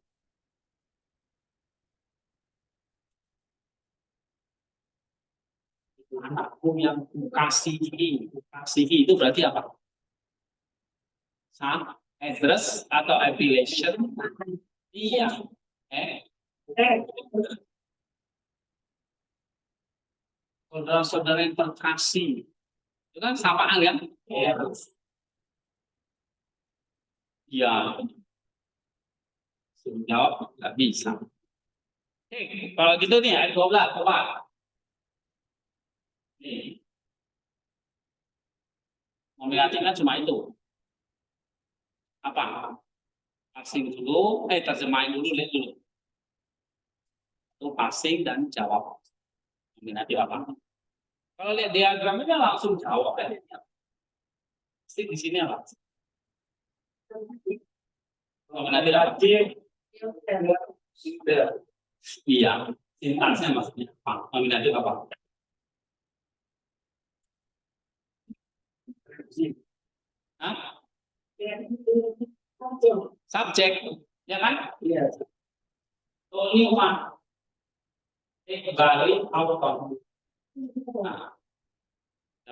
S1: Anakku yang kasihi itu berarti apa? Sama address atau affiliation? Iya. Saudara-saudara yang terkasih itu kan sapaan kan? Iya. Iya. Jawab nggak bisa. Oke, kalau gitu nih ayat 12 coba. Nih. Nominatifnya cuma itu. Apa? Passing dulu, terjemahin dulu, lihat dulu. Itu passing dan jawab. Nominatif apa? Kalau lihat diagramnya langsung jawab aja. Pasti di sini apa? Nominatif apa? Iya, sintaksnya maksudnya apa? Nominatif apa? Hah? Subjek, ya kan? Iya. Tolima, balik auton. Nah,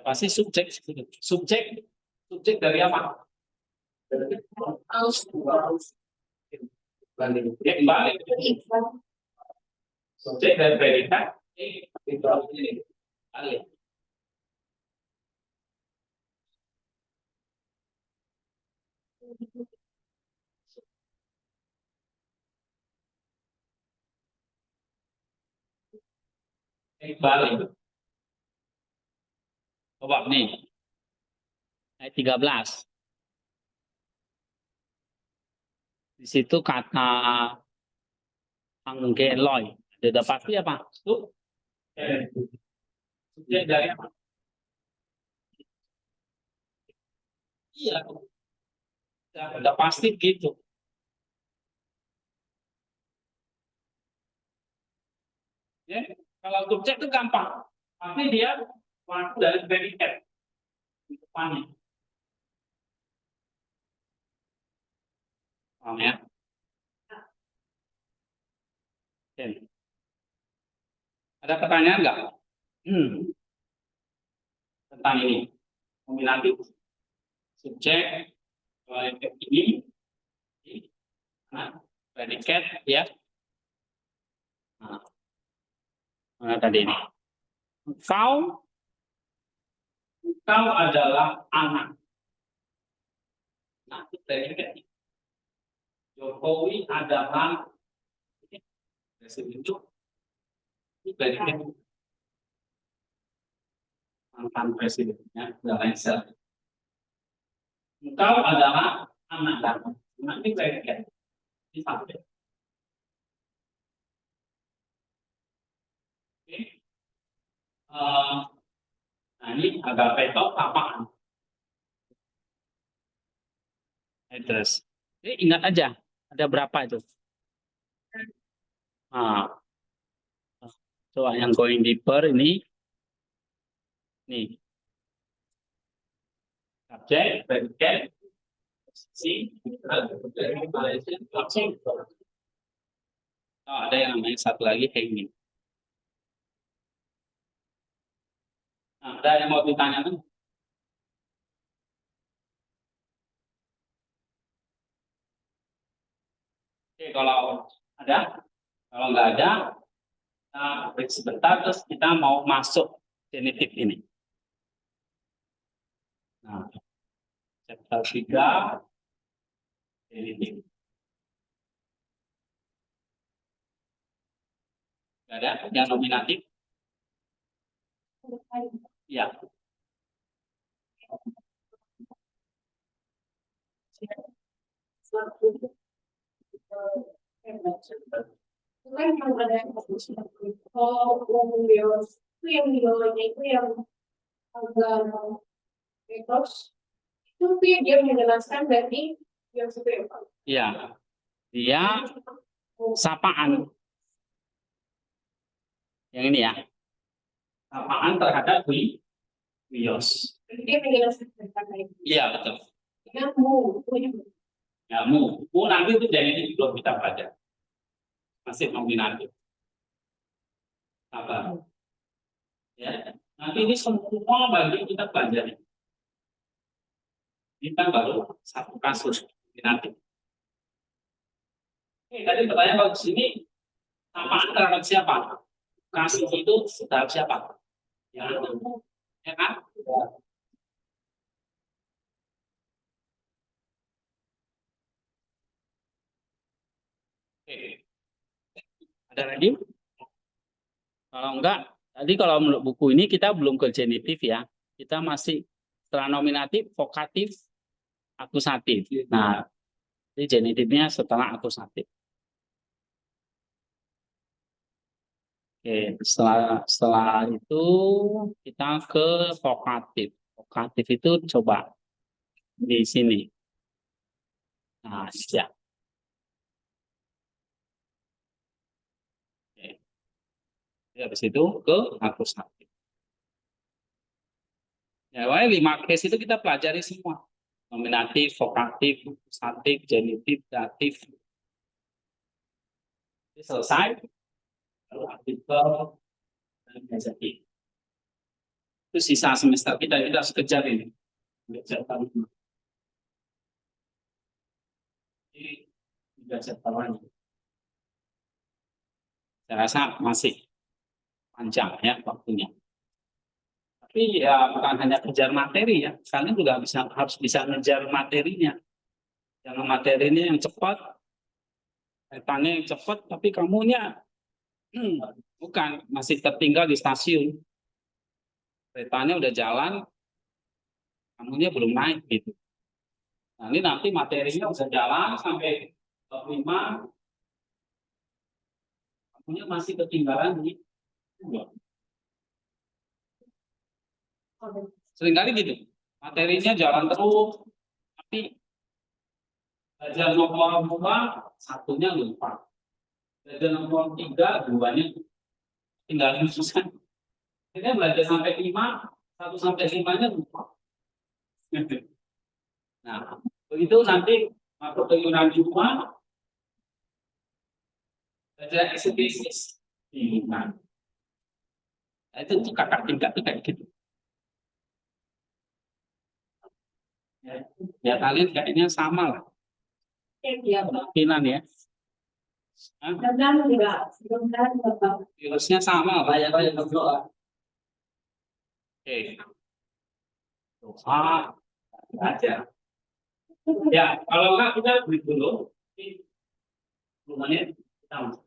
S1: pasti subjek, subjek dari apa? Balik. Subjek dari predikat. Balik. Balik. Coba nih. Ayat 13. Di situ kata anggeloy. Sudah pasti apa? Subjek dari apa? Iya. Sudah pasti gitu. Ya, kalau subjek itu gampang. Pasti dia waktu dari predikat di depannya. Paham ya? Oke. Ada pertanyaan nggak? Tentang ini. Nominatif, subjek, ini, predikat, ya. Nah, mana tadi ini? Engkau adalah anak. Nah, itu predikat. Jokowi adalah presiden itu predikat. Mantan presidennya sudah lengser. Engkau adalah anak dan nanti predikat disampaikan. Oke. Nah ini agak petok apaan? Address. Jadi ingat aja ada berapa itu? Nah, coba yang going deeper ini, nih subjek, predikat, posisi, ada yang namanya satu lagi hanging. Nah, ada yang mau ditanyakan? Oke, kalau nggak ada, kita break sebentar, terus kita mau masuk genitif ini. Nah, chapter 3, genitif. Nggak ada yang nominatif? Ya. Itu yang bawahnya itu yang agak etos itu dia menjelaskan dari yang seperti apa? Iya, dia sapaan yang ini ya, sapaan terhadap Wios. Dia menjelaskan tentang itu. Iya betul. Ya, nanti itu jadi belum kita baca. Masih nominatif. Apa? Ya. Nanti ini semua bagian kita pelajari. Kita baru satu kasus nominatif. Tadi pertanyaan kalau sini samaan terhadap siapa? Kasus itu terhadap siapa? Ya, ya kan? Oke. Ada lagi? Kalau enggak, tadi kalau menurut buku ini kita belum ke genitif ya. Kita masih setelah nominatif, vokatif, akusatif. Nah, ini genitifnya setelah akusatif. Oke, setelah itu kita ke vokatif. Vokatif itu coba di sini. Nah, siap. Oke. Jadi habis itu ke akusatif. Ya, pokoknya 5 case itu kita pelajari semua. Nominatif, vokatif, akusatif, genitif, datif. Ini selesai. Lalu artikel dan adjektif. Itu sisa semester kita harus kejar ini. Kejar tahun ini. Kejar tahun ini. Saya rasa masih panjang ya waktunya. Tapi ya bukan hanya kejar materi ya, kalian juga harus bisa ngejar materinya. Jangan materinya yang cepat, petanya yang cepat, tapi kamunya bukan masih tertinggal di stasiun. Petanya udah jalan, kamunya belum naik gitu. Nah, ini nanti materinya bisa jalan sampai 5, kamunya masih ketinggalan di 2. Seringkali gitu, materinya jalan terus, tapi belajar nomor 2, satunya lupa. Belajar nomor 3, 2-nya tinggal susah. Akhirnya belajar sampai 5, 1 sampai 5-nya lupa. Nah, begitu nanti masuk ke Yunani 2, belajar eksegesis di Yunani. Nah, itu kakak tingkat tuh kayak gitu. Ya kalian kayaknya sama lah. Kemungkinan ya. Virusnya sama lah ya. Oke. Ah, aja. Ya, kalau enggak kita break dulu. 10 menit kita masuk.